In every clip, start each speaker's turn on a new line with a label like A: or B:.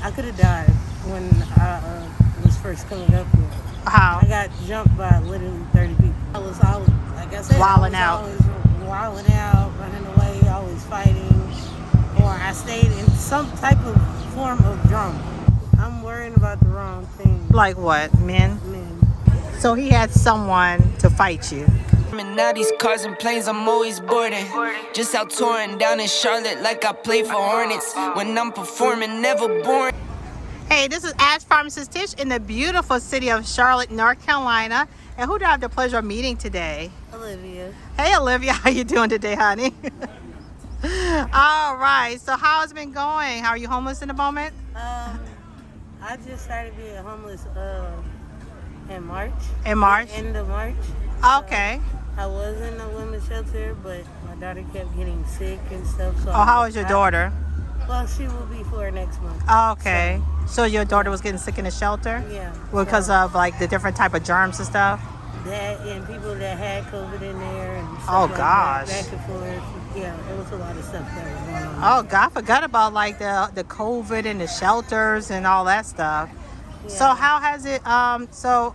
A: I could have died when I was first coming up here.
B: How?
A: I got jumped by literally 30 people. I was always, like I said,
B: Wilding
A: I
B: out.
A: was always wilding out, running away, always fighting, or I stayed in some type of form of drama. I'm worrying about the wrong thing.
B: Like what? Men?
A: Men.
B: So he had someone to fight you.
C: And now these cars and planes, I'm always boarding. Just out touring down in Charlotte like I play for Hornets. When I'm performing, never boring.
B: Hey, this is askrphtish in the beautiful city of Charlotte, North Carolina. And who do I have the pleasure of meeting today?
A: Olivia.
B: Hey, Olivia. How you doing today, honey? All right. So how has it been going? How are you homeless in the moment?
A: I just started being homeless in March.
B: In March?
A: End of March.
B: Okay.
A: I was in a women's shelter, but my daughter kept getting sick and stuff. So
B: Oh, how is your daughter?
A: Well, she will be 4 next month.
B: Okay. So your daughter was getting sick in the shelter?
A: Yeah.
B: Because of like the different type of germs and stuff?
A: That and people that had COVID in there and stuff
B: Oh,
A: like
B: gosh.
A: that, back and forth. Yeah, there was a lot of stuff that was going on.
B: Oh, God, I forgot about like the COVID and the shelters and all that stuff.
A: Yeah.
B: So how has it, so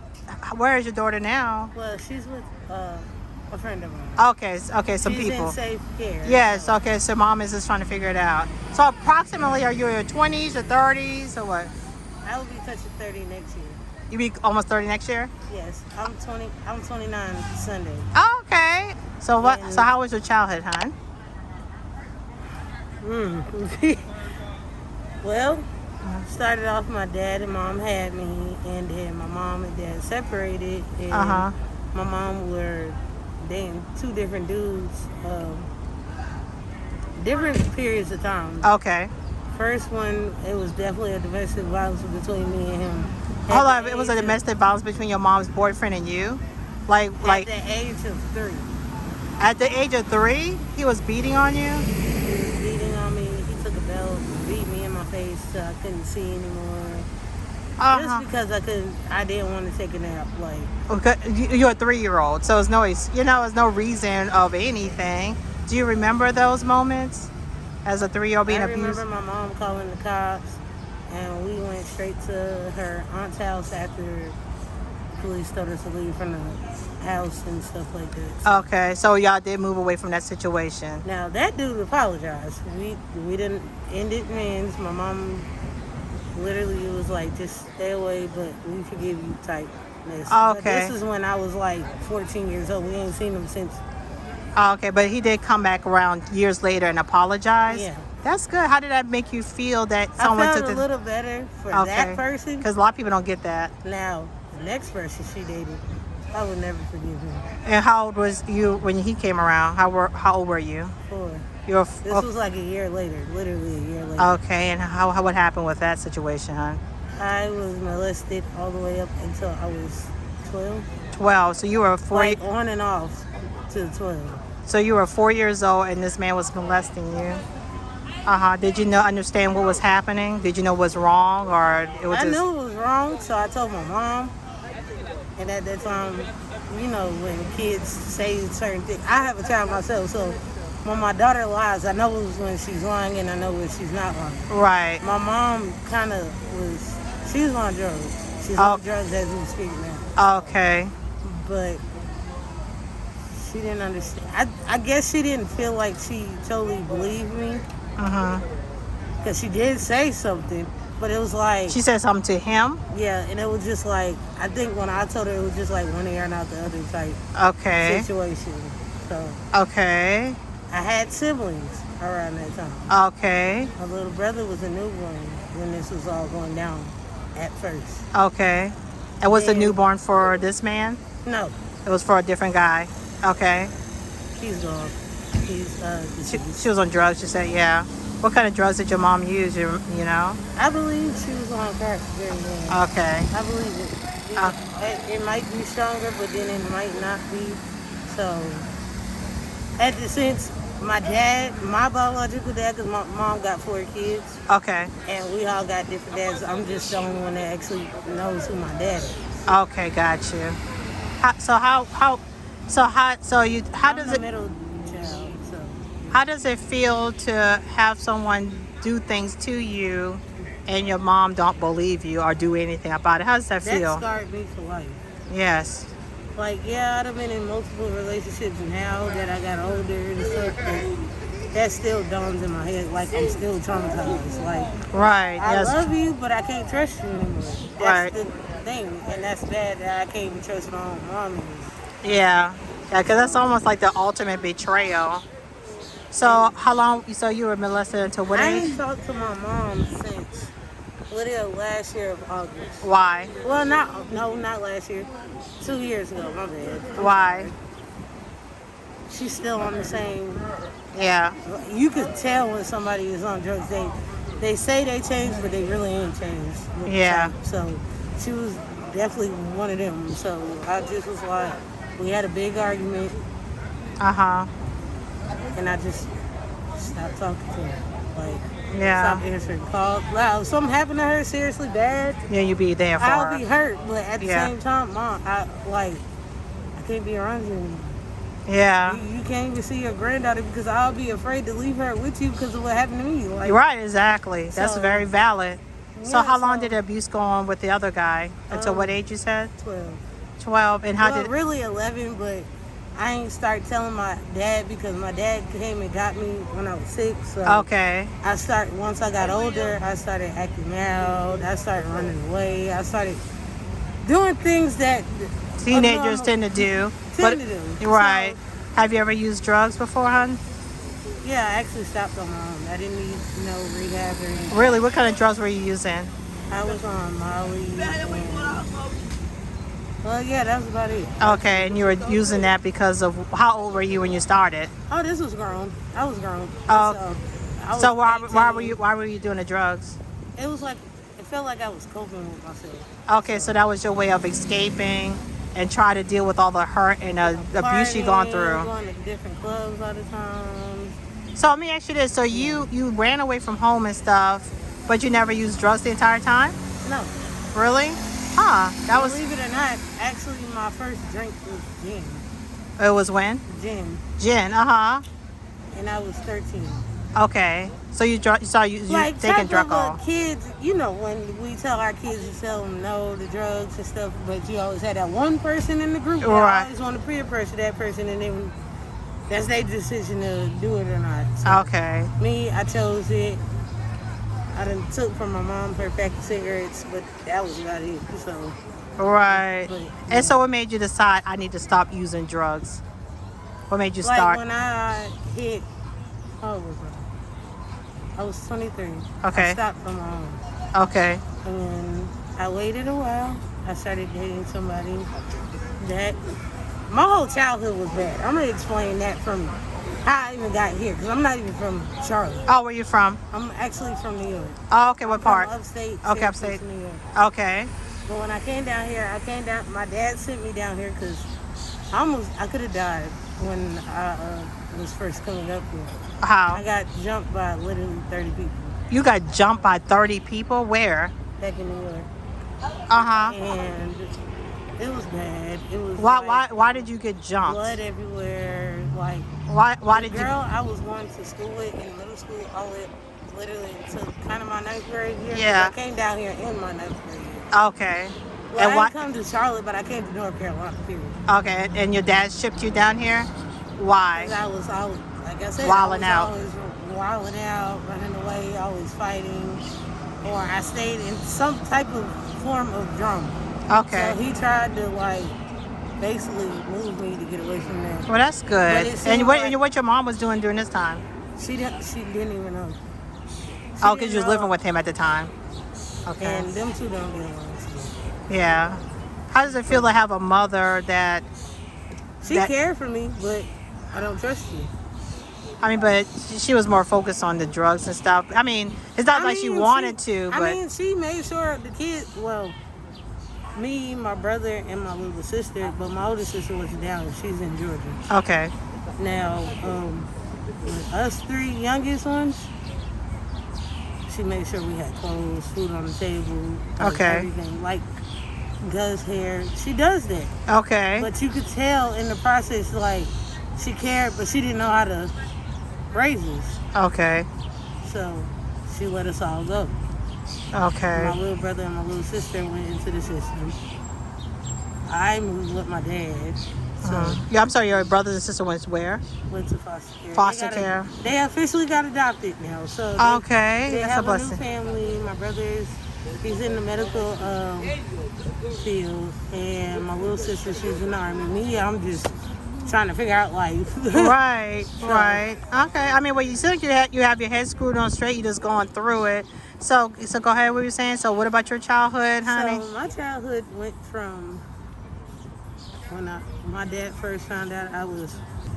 B: where is your daughter now?
A: Well, she's with a friend of mine.
B: Okay, some
A: She's
B: people.
A: in safe care.
B: Yes, okay, so mom is just trying to figure it out. So approximately, are you in your 20s or 30s or what?
A: I will be touching 30 next year.
B: You be almost 30 next year?
A: Yes, I'm 29 Sunday.
B: Oh, okay. So what?
A: And-
B: So how was your childhood, hon?
A: Well, started off my dad and mom had me, and then my mom and dad separated, and my mom were dating 2 different dudes, different periods of time.
B: Okay.
A: First one, it was definitely a domestic violence between me and him.
B: Hold on, it was a domestic violence between your mom's boyfriend and you? Like
A: At the age of 3.
B: at the age of 3, he was beating on you?
A: He was beating on me. He took a belt, beat me in my face so I couldn't see anymore. Just because I didn't want to take a nap. Like,
B: Okay, you're a 3-year-old, so there's no reason of anything. Do you remember those moments as a 3-year-old being
A: I
B: abused?
A: remember my mom calling the cops, and we went straight to her aunt's house after police told us to leave from the house and stuff like that.
B: Okay, so y'all did move away from that situation.
A: Now that dude apologized. We didn't end it men's. My mom literally was like, just stay away, but we forgive you type.
B: Okay.
A: But this is when I was like 14 years old. We ain't seen him since.
B: Okay, but he did come back around years later and apologize?
A: Yeah.
B: That's good. How did that make you feel that someone
A: I
B: took
A: felt a little better for that person.
B: Because a lot of people don't get that.
A: Now, the next person she dated, I would never forgive him.
B: And how old was you when he came around? How old were you?
A: 4.
B: You were
A: This was like a year later, literally a year later.
B: Okay, and what happened with that situation, hon?
A: I was molested all the way up until I was 12.
B: 12. So you were 4.
A: Like on and off to 12.
B: So you were 4 years old, and this man was molesting you. Did you understand what was happening? Did you know what was wrong, or it was?
A: I knew it was wrong, so I told my mom. And at that time, you know, when kids say certain things, I have a child myself, so when my daughter lies, I know when she's lying and I know when she's not lying.
B: Right.
A: My mom kind of she was on drugs. She's on drugs as we speak now.
B: Okay.
A: But she didn't understand. I guess she didn't feel like she totally believed me. Because she did say something, but it was like...
B: She said something to him?
A: Yeah, and it was just like, I think when I told her, it was just like one ear and out the other type situation. So
B: Okay.
A: I had siblings around that time.
B: Okay.
A: My little brother was a newborn when this was all going down at first.
B: Okay. And was the newborn for this man?
A: No.
B: It was for a different guy. Okay.
A: He's gone.
B: She was on drugs, you said, yeah. What kind of drugs did your mom use, you know?
A: I believe she was on crack very well.
B: Okay.
A: I believe it. It might be stronger, but then it might not be. So, at the sense, my biological dad, because my mom got 4 kids.
B: Okay.
A: And we all got different dads. I'm just the only one that actually knows who my dad is.
B: Okay, got you. How does it...
A: middle child, so.
B: How does it feel to have someone do things to you and your mom don't believe you or do anything about it. How does that
A: That
B: feel?
A: scarred me for life.
B: Yes.
A: Like, yeah, I'd have been in multiple relationships now that I got older and stuff, but that still dawns in my head. Like, I'm still traumatized. Like,
B: Right.
A: I
B: Yes.
A: love you, but I can't trust you anymore. That's
B: Right.
A: the thing, and that's bad that I can't even trust my own mom anymore.
B: Yeah. Yeah, because that's almost like the ultimate betrayal. So how long? So you were molested until what
A: I
B: age?
A: ain't talked to my mom since Lydia last year of August.
B: Why?
A: Well, not last year. 2 years ago, my bad.
B: Why?
A: She's still on the same.
B: Yeah.
A: You could tell when somebody is on drugs. They say they changed, but they really ain't changed.
B: Yeah.
A: So she was definitely one of them. So I just was like, we had a big argument,
B: Uh-huh.
A: and I just stopped talking to her. Like,
B: Yeah.
A: stop answering calls. Wow, if something happened to her seriously bad,
B: Yeah, you be there for
A: I'll
B: her.
A: be hurt. But at the
B: Yeah.
A: same time, Mom, I can't be around you anymore.
B: Yeah.
A: You can't even see your granddaughter because I'll be afraid to leave her with you because of what happened to me. Like,
B: You're right, exactly. That's
A: So-
B: very valid. So
A: Yeah,
B: how long
A: so-
B: did the abuse go on with the other guy? Until what age you said?
A: 12.
B: 12. And how
A: Well,
B: did
A: really 11, but I ain't start telling my dad because my dad came and got me when I was 6. So
B: Okay.
A: once I got older, I started acting out. I started running away. I started doing things that
B: Teenagers
A: normal-
B: tend to do.
A: tend to do.
B: Right.
A: So,
B: Have you ever used drugs before, hon?
A: yeah, I actually stopped on my own. I didn't need no rehab or anything.
B: Really? What kind of drugs were you using?
A: I was on Molly. Well, yeah, that was about it.
B: Okay, and you were using that because of how old were you when you started?
A: Oh, this was grown. I was grown.
B: Oh,
A: I was
B: So why
A: 18.
B: were you doing the drugs?
A: It was like, it felt like I was coping with myself.
B: Okay, so that was your way of escaping and try to deal with all the hurt and abuse you gone
A: Partying,
B: through.
A: Going to different clubs all the time.
B: So let me ask you this: so you ran away from home and stuff, but you never used drugs the entire time?
A: No.
B: Really? Huh? That was.
A: Believe it or not, actually my first drink was gin.
B: It was when?
A: Gin.
B: Gin. Uh
A: And I was 13.
B: huh. Okay. So you
A: Like
B: taking
A: type
B: drug
A: of
B: off.
A: kids, you know, when we tell our kids to tell them no to drugs and stuff, but you always had that one person in the group that
B: Right.
A: always want to peer pressure that person, and then that's their decision to do it or not. So
B: Okay.
A: me, I chose it. I done took from my mom her pack of cigarettes, but that was about it. So
B: Right.
A: But,
B: And so what made you decide I need to stop using drugs? What made you
A: like
B: start?
A: when I hit, how old was I was 23.
B: Okay.
A: I stopped on my own.
B: Okay.
A: And I waited a while. I started dating somebody that my whole childhood was bad. I'm gonna explain that from how I even got here, because I'm not even from Charlotte.
B: Oh, where you from?
A: I'm actually from New York.
B: Oh, okay. What part?
A: From upstate.
B: Okay,
A: Syracuse,
B: upstate.
A: New York.
B: Okay.
A: But when I came down here, my dad sent me down here because I could have died when I was first coming up here. I
B: How?
A: got jumped by literally 30 people
B: You got jumped by 30 people? Where?
A: back in New York.
B: Uh-huh.
A: And it was bad. It was
B: Why did you get jumped?
A: blood everywhere. Like,
B: Why
A: the
B: did
A: girl I was going to school with in middle school, all it literally until kind of my 9th grade year. 'Cause
B: Yeah.
A: I came down here in my 9th grade year.
B: you? Okay.
A: Well,
B: And
A: I
B: why?
A: didn't come to Charlotte, but I came to North Carolina, period.
B: Okay. And your dad shipped you down here? Why?
A: 'Cause I was, like I said,
B: Wilding out.
A: always wilding out, running away, always fighting. Or I stayed in some type of form of drama.
B: Okay.
A: So he tried to, like, basically move me to get away from that.
B: Well, that's
A: But
B: good.
A: it seemed
B: And
A: like-
B: what your mom was doing during this time?
A: She didn't even know.
B: Oh, because you was living with him at the time. Okay.
A: And them two don't get along. So.
B: Yeah. How does it feel to have a mother that?
A: She cared for me, but I don't trust you.
B: I mean, but she was more focused on the drugs and stuff. I mean, it's not like she wanted to, but
A: I mean, she made sure the kids, well, me, my brother, and my little sister, but my older sister was down. She's in Georgia.
B: okay.
A: Now, with us 3 youngest ones, she made sure we had clothes, food on the table, like
B: Okay.
A: everything, like does hair. She does that.
B: Okay.
A: But you could tell in the process, like, she cared, but she didn't know how to raise us.
B: Okay.
A: So she let us all go.
B: Okay.
A: My little brother and my little sister went into the system. I moved with my dad. So
B: Yeah, I'm sorry, your brothers and sister went where?
A: went to foster care.
B: Foster care.
A: They officially got adopted now. So
B: Okay,
A: they
B: that's
A: have
B: a
A: a new
B: blessing.
A: family. My he's in the medical field, and my little sister, she's in the army. Me, I'm just trying to figure out life.
B: Right, right. Okay. I mean, well, you said you have your head screwed on straight. You're just going through it. So go ahead. What you were saying? So what about your childhood, honey?
A: So my childhood went from when my dad first found out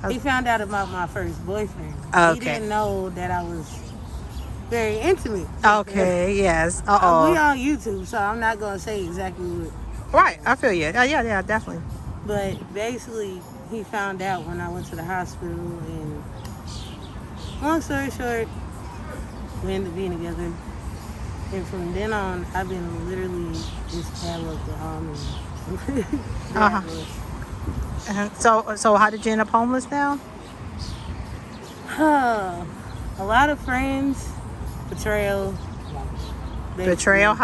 A: he found out about my first boyfriend.
B: Okay.
A: He didn't know that I was very intimate.
B: Okay. Yes.
A: We on YouTube, so I'm not gonna say exactly what.
B: Right. I feel you. Yeah, definitely.
A: But basically, he found out when I went to the hospital, and long story short, we ended up being together. And from then on, I've been literally just bad luck with all men.
B: So how did you end up homeless now?
A: A lot of friends, betrayal.
B: Betrayal.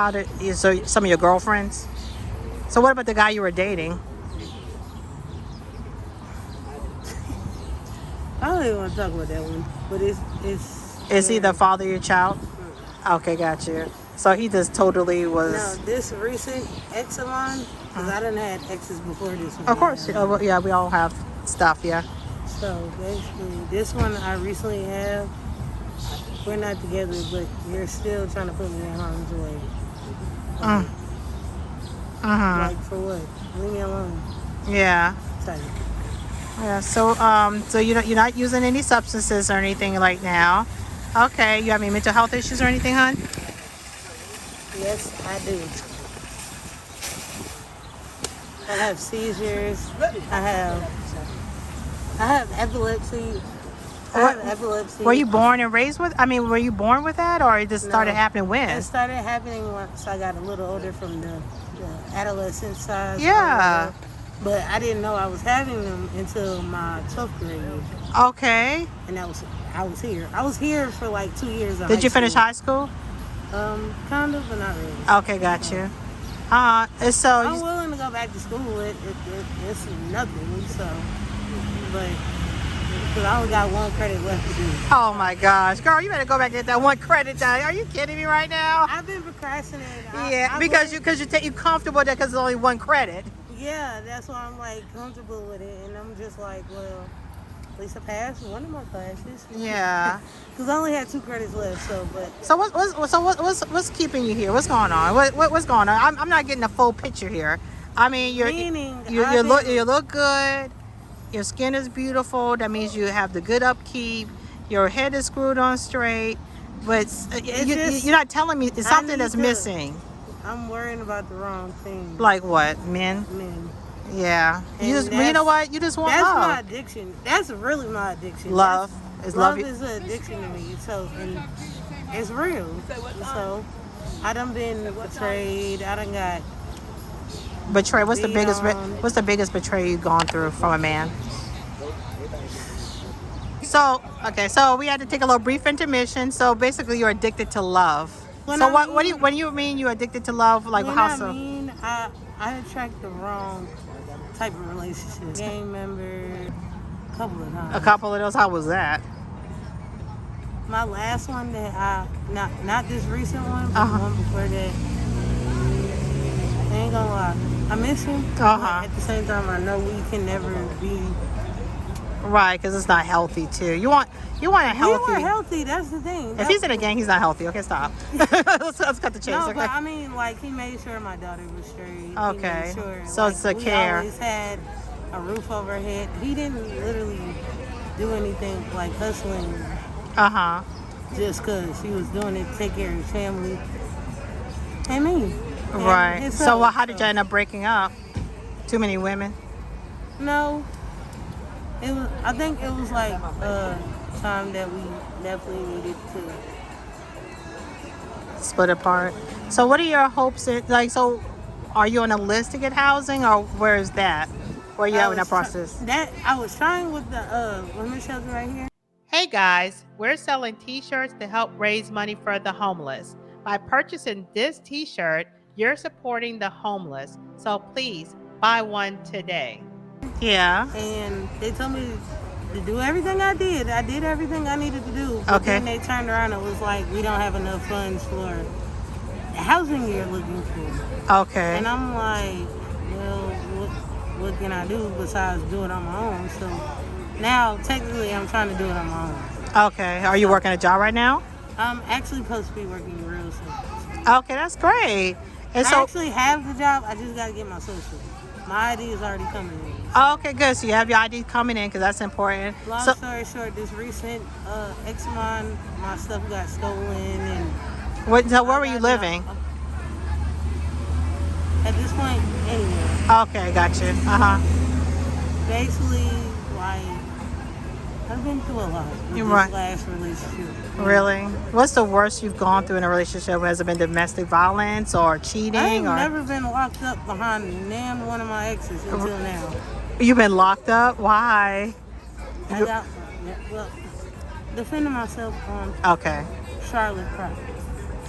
B: So some of your girlfriends? So what about the guy you were dating?
A: I don't even want to talk about that one, but
B: Is he the father of your child? Okay, got you. So he just totally was.
A: No, this recent ex of mine, because I done had exes before this one.
B: Of course, yeah, we all have stuff, yeah.
A: So basically, this one I recently have. We're not together, but you're still trying to put me in harm's way. Like for what? Leave me alone.
B: Yeah.
A: Type.
B: Yeah. So you're not using any substances or anything like now. Okay. You have any mental health issues or anything, hon?
A: Yes, I do. I have seizures. I have epilepsy.
B: Were you born and raised with? I mean, were you born with that, or it just started happening when?
A: It started happening once I got a little older, from the adolescent size.
B: Yeah.
A: But I didn't know I was having them until my 12th grade.
B: Okay.
A: And I was here. I was here for like 2 years.
B: Did you finish high school?
A: Kind of, but not really.
B: Okay, got you. So
A: I'm willing to go back to school. It's nothing. So, but because I only got one credit left to do.
B: Oh my gosh, girl, you better go back and get that one credit done. Are you kidding me right now?
A: I've been procrastinating.
B: Yeah, because you comfortable with that because it's only one credit.
A: Yeah, that's why I'm like comfortable with it, and I'm just like, well, at least I passed one of my classes.
B: Yeah.
A: Because I only had 2 credits left.
B: So what's keeping you here? What's going on? What's going on? I'm not getting a full picture here. I mean, you look good. Your skin is beautiful. That means you have the good upkeep. Your head is screwed on straight. But you're not telling me it's something that's missing.
A: I'm worrying about the wrong thing.
B: Like what? Men?
A: Men.
B: Yeah. You know what? You just want
A: that's
B: love.
A: That's my addiction. That's really my addiction.
B: Love.
A: Love is an addiction to me. So, and it's real. So, I done been betrayed. I done got
B: betrayed. What's the biggest betrayal you've gone through from a man? So we had to take a little brief intermission. So basically, you're addicted to love. When you mean you're addicted to love? Like how so?
A: I attract the wrong type of relationship. Gang member, a couple of times.
B: A couple of those. How was that?
A: My last one that not this recent one, but the one before that. I ain't gonna lie, I miss him. But at the same time, I know we can never be.
B: Right, because it's not healthy too. You want a healthy.
A: We were healthy. That's the thing.
B: If he's in a gang, he's not healthy. Okay, stop. let's cut the chase.
A: No,
B: okay?
A: but I mean, like he made sure my daughter was straight.
B: Okay.
A: He made sure,
B: so it's the care.
A: We always had a roof over our head. He didn't literally do anything like hustling. Just because he was doing it to take care of his family and me.
B: Right. So how did you end up breaking up? Too many women?
A: No. I think it was like a time that we definitely needed to
B: split apart. So what are your hopes? So are you on a list to get housing, or where is that? Where are you at in that process?
A: I was trying with the women's shelter right here.
B: Hey guys, we're selling t-shirts to help raise money for the homeless. By purchasing this t-shirt, you're supporting the homeless. So please buy one today. Yeah.
A: And they told me to do everything I did. I did everything I needed to do. But
B: Okay.
A: then they turned around and was like, we don't have enough funds for the housing you're looking for.
B: Okay.
A: And I'm like, well, what can I do besides do it on my own? So now, technically, I'm trying to do it on my own.
B: Okay. Are you working a job right now?
A: I'm actually supposed to be working real soon.
B: Okay, that's great. And
A: I
B: so,
A: actually have the job. I just got to get my social. My ID is already coming in.
B: okay, good. So you have your ID coming in because that's important.
A: Long
B: So,
A: story short, this recent ex of mine, my stuff got stolen, and
B: so where
A: I
B: were you
A: got
B: living?
A: At this point, anywhere.
B: Okay, got you.
A: Basically, like, I've been through a lot with
B: You're
A: this
B: right.
A: last relationship.
B: Really? What's the worst you've gone through in a relationship? Has it been domestic violence or cheating?
A: I've
B: or
A: never been locked up behind nan one of my exes until now.
B: You've been locked up? Why?
A: I got, well, defending myself on
B: Okay.
A: Charlotte property.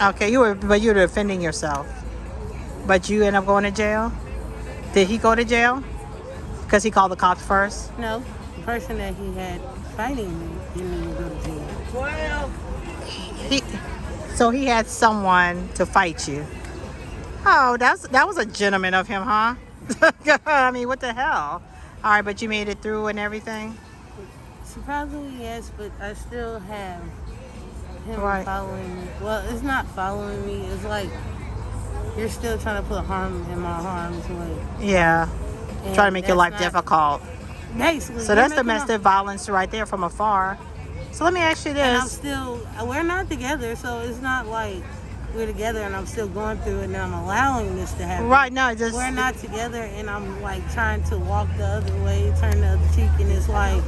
B: Okay, you were defending yourself. But you end up going to jail? Did he go to jail? Because he called the cops first?
A: No, the person that he had fighting me didn't even go to jail.
B: So he had someone to fight you. Oh, that was a gentleman of him, huh? I mean, what the hell? All right, but you made it through and everything?
A: Surprisingly, yes, but I still have him
B: Right.
A: following me. Well, it's not following me. It's like you're still trying to put harm in my harm's way.
B: Yeah.
A: And
B: Trying to make your
A: that's
B: life
A: not-
B: difficult.
A: Basically.
B: So
A: you're
B: that's
A: making my-
B: domestic violence right there from afar. So let me ask you
A: And I'm
B: this.
A: still, we're not together, so it's not like we're together and I'm still going through it and I'm allowing this to happen.
B: Right, no, just...
A: We're not together and I'm like trying to walk the other way, turn the other cheek, and it's like...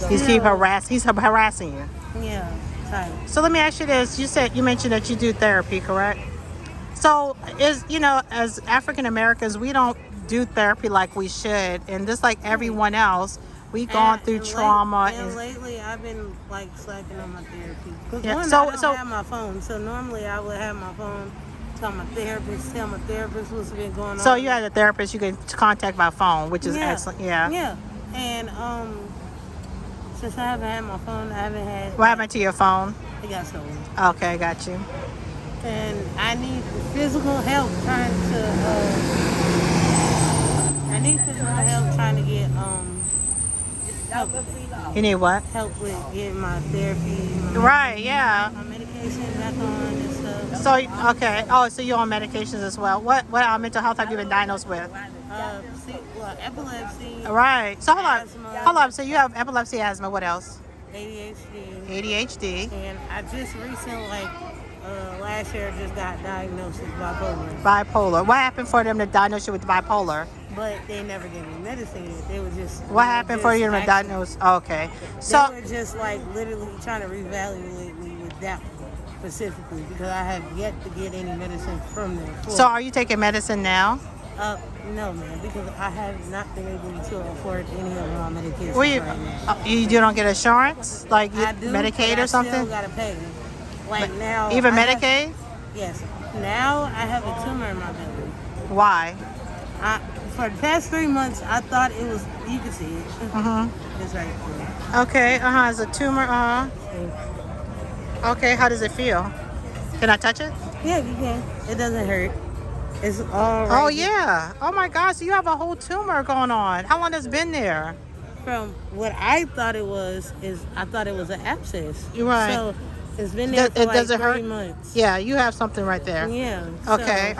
B: He's
A: still-
B: harassing you.
A: Yeah, tight.
B: So let me ask you this. You mentioned that you do therapy, correct? So as African Americans, we don't do therapy like we should, and just like everyone else, we've gone through trauma.
A: And lately, I've been like slacking on my therapy. Because
B: Yeah,
A: one,
B: so-
A: I don't
B: so-
A: have my phone. So normally, I would have my phone, tell my therapist what's been going on.
B: So you had a therapist you can contact by phone, which is excellent. Yeah.
A: Yeah, and since I haven't had my phone, I haven't had.
B: What happened to your phone?
A: It got stolen.
B: Okay, got you.
A: And I need physical help trying to. I need physical help trying to get help.
B: You need what?
A: Help with getting my therapy.
B: Right. Yeah.
A: My medication back on and stuff.
B: So okay. Oh, so you're on medications as well. What mental health have you been diagnosed with?
A: Epilepsy.
B: Right. So
A: Asthma.
B: hold on. So you have epilepsy, asthma. What else?
A: ADHD.
B: ADHD.
A: And I just recently, last year, just got diagnosed with bipolar.
B: Bipolar. What happened for them to diagnose you with bipolar?
A: But they never gave me medicine yet. They were just.
B: What happened for you to be diagnosed? Okay. So
A: They were just literally trying to reevaluate me with that one specifically because I have yet to get any medicine from them.
B: So are you taking medicine now?
A: No, man, because I have not been able to afford any of my medications
B: Well,
A: right now.
B: you don't get insurance, like
A: I do,
B: Medicaid
A: but
B: or something?
A: I still gotta pay. Now.
B: Even
A: I have-
B: Medicaid?
A: Yes. Now I have a tumor in my belly.
B: Why?
A: For the past 3 months, I thought it was. You can see it. It's right there.
B: Okay. It's a tumor. Okay. How does it feel? Can I touch it?
A: Yeah, you can. It doesn't hurt. It's all right.
B: Oh yeah. Oh my gosh. So you have a whole tumor going on. How long has it been there?
A: From what I thought it was, I thought it was an abscess.
B: You're right.
A: So it's been there for
B: Does it
A: 3
B: hurt?
A: months.
B: Yeah. You have something right there.
A: Yeah.
B: Okay.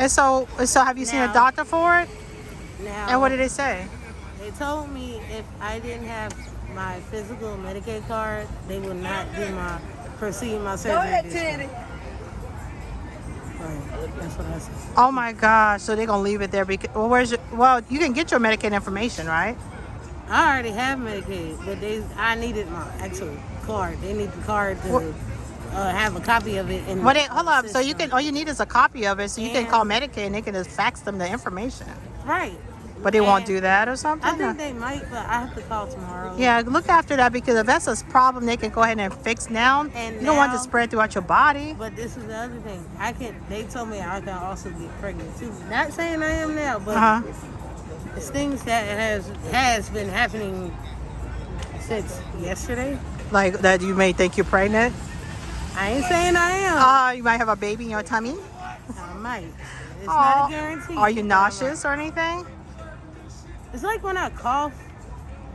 A: So
B: And so have you seen a
A: Now-
B: doctor for it?
A: now
B: And what did they say?
A: they told me if I didn't have my physical Medicaid card, they would not proceed my surgery. this time. Right. That's what I said.
B: Oh my gosh. So they're gonna leave it there because well, you can get your Medicaid information, right?
A: I already have Medicaid, but I needed my actual card. They need the card to have a copy of it.
B: Hold up. So all you need is a copy of it, so you can
A: And-
B: call Medicaid and they can just fax them the information.
A: Right.
B: But they won't do that or something?
A: I think they might, but I have to call tomorrow.
B: Yeah, look after that because if that's a problem, they can go ahead and fix now. And you don't want it to spread throughout your body.
A: But this is the other thing. They told me I can also get pregnant too. Not saying I am now, but it's things that has been happening since yesterday.
B: Like that you may think you're pregnant?
A: I ain't saying I am.
B: You might have a baby in your tummy?
A: I might. It's not a guarantee.
B: Are you nauseous or anything?
A: It's like when I cough,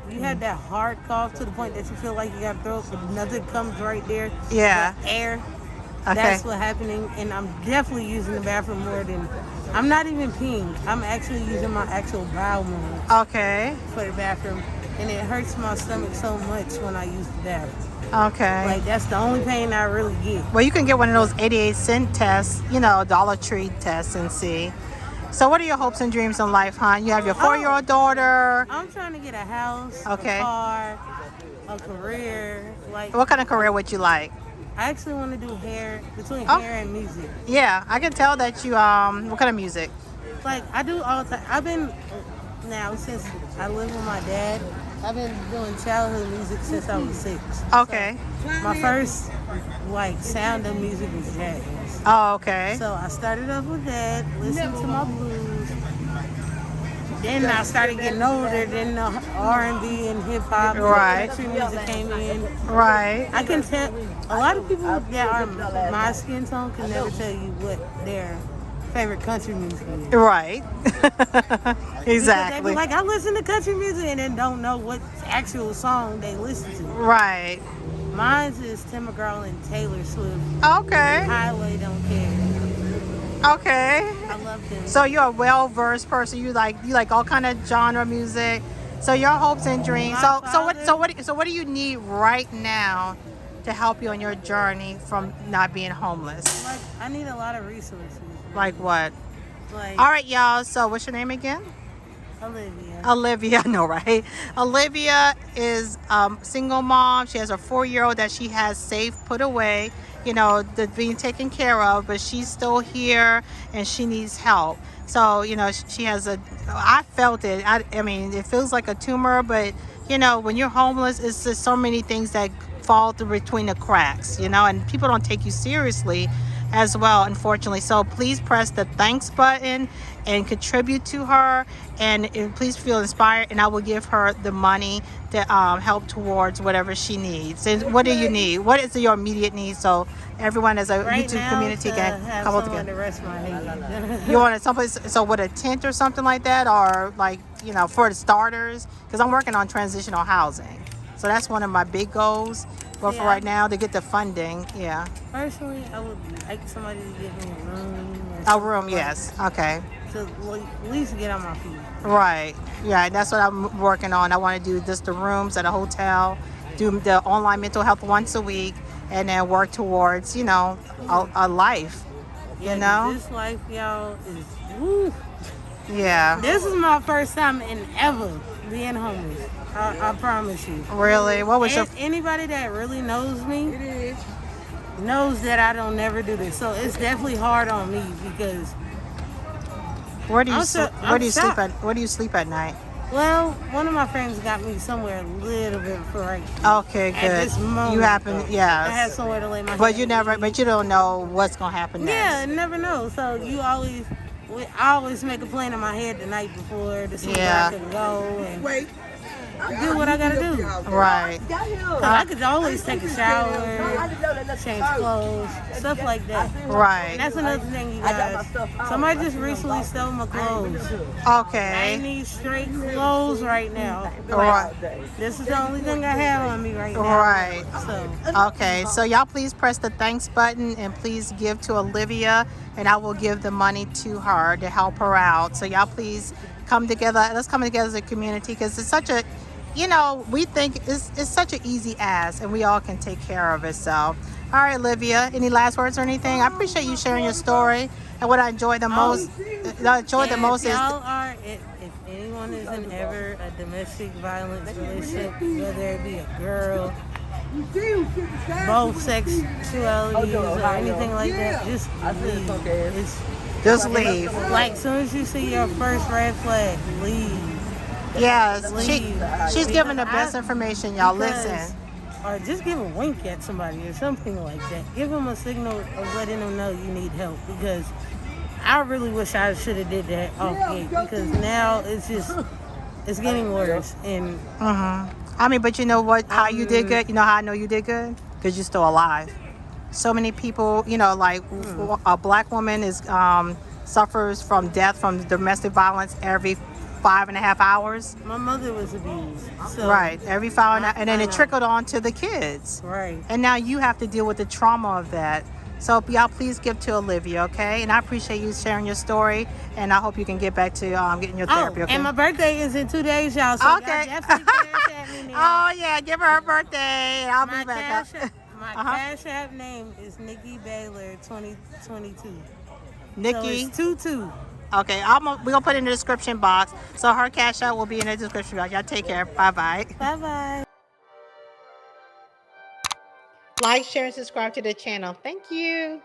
A: you have that hard cough to the point that you feel like you got throat, but nothing comes right there.
B: Yeah.
A: But air.
B: Okay.
A: That's what's happening, and I'm definitely using the bathroom more than. I'm not even peeing. I'm actually using my actual bowel movement.
B: Okay.
A: For the bathroom, and it hurts my stomach so much when I use the bathroom.
B: Okay.
A: Like that's the only pain I really get.
B: Well, you can get one of those 88-cent tests, Dollar Tree tests, and see. So what are your hopes and dreams in life, hon? You have your 4-year-old daughter.
A: I'm trying to get a house,
B: okay,
A: a car, a career. Like,
B: what kind of career would you like?
A: I actually want to do hair, between hair and music.
B: Yeah, I can tell that you, what kind of music?
A: Like, I do all the time. I've been, now, since I live with my dad, I've been doing childhood music since I was 6.
B: Okay.
A: So my first, sound of music was jazz.
B: Oh, okay.
A: So I started off with that, listening to my blues. Then I started getting older. Then the R&B and hip hop, country music came in.
B: Right.
A: I can tell a lot of people that are my skin tone can never tell you what their favorite country music is.
B: Right. Exactly.
A: They be like, I listen to country music, and then don't know what actual song they listen to.
B: Right.
A: Mine is Tim McGraw and Taylor Swift.
B: Okay.
A: Highway Don't Care.
B: Okay.
A: I love them.
B: So you're a well-versed person. You like all kind of genre music. So your hopes and dreams. So what do you need right now to help you on your journey from not being homeless?
A: Like, I need a lot of resources.
B: Like what?
A: Like,
B: all right, y'all. So what's your name again? Olivia, I know, right? Olivia is single mom. She has a 4-year-old that she has safe, put away, that's being taken care of, but she's still here and she needs help. So, she has I felt it. I mean, it feels like a tumor, but, when you're homeless, it's just so many things that fall through between the cracks, and people don't take you seriously as well, unfortunately. So please press the thanks button and contribute to her, and please feel inspired, and I will give her the money to help towards whatever she needs. And what do you need? What is your immediate need? So everyone as a YouTube community can come up together.
A: To rest my head.
B: You want it someplace, so with a tent or something like that, or for the starters, because I'm working on transitional housing. So that's one of my big goals. But for right now, to get the funding,
A: Personally, I would like somebody to give me a room.
B: A room, yes. Okay.
A: To at least get on my feet.
B: Right. Yeah, that's what I'm working on. I want to do just the rooms at a hotel, do the online mental health once a week, and then work towards, a life.
A: This life, y'all, is woo.
B: Yeah.
A: This is my first time in ever being homeless. I promise you.
B: Really? What was
A: anybody that really knows me knows that I don't never do this. So it's definitely hard on me because
B: where do you sleep at night?
A: Well, one of my friends got me somewhere a little bit for right now.
B: Okay, good.
A: At this moment,
B: you happen,
A: I have somewhere to lay my
B: head. But you don't know what's gonna happen next.
A: Yeah, you never know. So I always make a plan in my head the night before to see where I can go and do what I gotta do.
B: Right.
A: I could always take a shower, change clothes, stuff like that.
B: Right.
A: And that's another thing, you guys. Somebody just recently stole my clothes.
B: Okay.
A: I need straight clothes right now.
B: Right.
A: This is the only thing I have on me right now.
B: Right.
A: So.
B: Okay. So y'all please press the thanks button and please give to Olivia, and I will give the money to her to help her out. So y'all please come together. Let's come together as a community, because it's such a, we think it's such an easy ask, and we all can take care of it. So, all right, Olivia, any last words or anything? I appreciate you sharing your story. And what I enjoy the most,
A: if anyone is in ever a domestic violence relationship, whether it be a girl, both sexualities or anything like that, just leave.
B: Just leave.
A: Like, as soon as you see your first red flag, leave.
B: Yes,
A: Leave.
B: she's giving the best information, y'all.
A: Because-
B: Listen.
A: Or just give a wink at somebody or something like that. Give them a signal of letting them know you need help, because I really wish I should have did that off gate, because now it's getting worse. And
B: I mean, but you know what? How you did good? You know how I know you did good? Because you're still alive. So many people, you know, like a black woman is suffers from death from domestic violence every 5.5 hours.
A: my mother was abused. So,
B: Right, every 5.5, and then it trickled on to the kids.
A: Right.
B: And now you have to deal with the trauma of that. So y'all please give to Olivia, okay? And I appreciate you sharing your story, and I hope you can get back to getting your therapy, okay?
A: And my birthday is in 2 days, y'all. So
B: Okay.
A: y'all definitely cash at me now.
B: Oh yeah, give her birthday. I'll
A: My
B: be back.
A: Cash App name is Nikki Baylor 2022.
B: Nikki.
A: So it's 22.
B: Okay, we're gonna put it in the description box. So her cash out will be in the description box. Y'all take care. Bye bye.
A: Bye bye.
B: Like, share, and subscribe to the channel. Thank you.